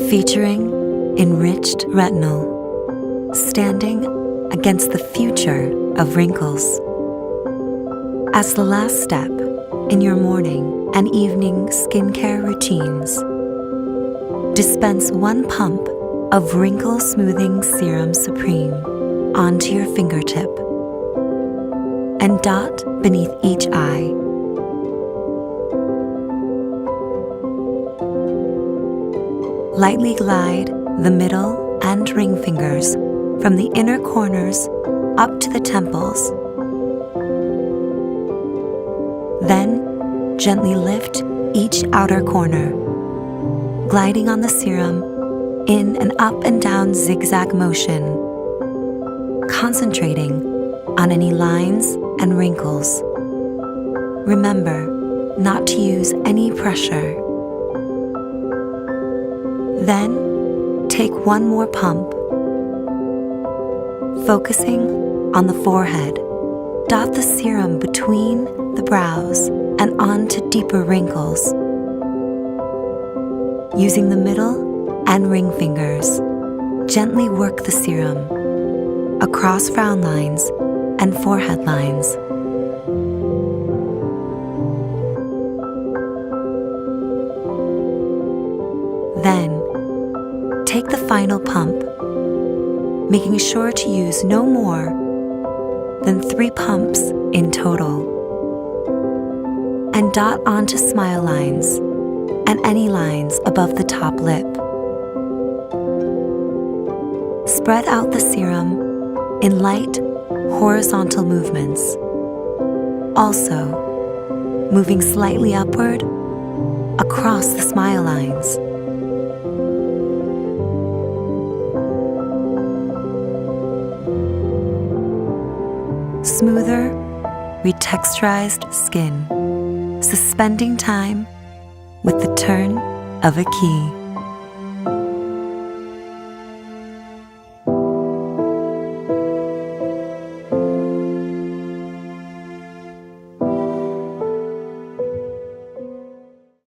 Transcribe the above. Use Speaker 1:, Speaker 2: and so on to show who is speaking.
Speaker 1: featuring enriched retinol, standing against the future of wrinkles. As the last step in your morning and evening skincare routines, dispense 1 pump of Wrinkle Smoothing Serum Supreme onto your fingertip and dot beneath each eye. Lightly glide the middle and ring fingers from the inner corners up to the temples. Then, gently lift each outer corner, gliding on the serum in an up and down zigzag motion, concentrating on any lines and wrinkles. Remember not to use any pressure. Then, take 1 more pump. Focusing on the forehead, dot the serum between the brows and onto deeper wrinkles. Using the middle and ring fingers, gently work the serum across frown lines and forehead lines. Then, take the final pump, making sure to use no more than 3 pumps in total, and dot onto smile lines and any lines above the top lip. Spread out the serum in light horizontal movements, also moving slightly upward across the smile lines. Smoother, retexturized skin, suspending time with the turn of a key.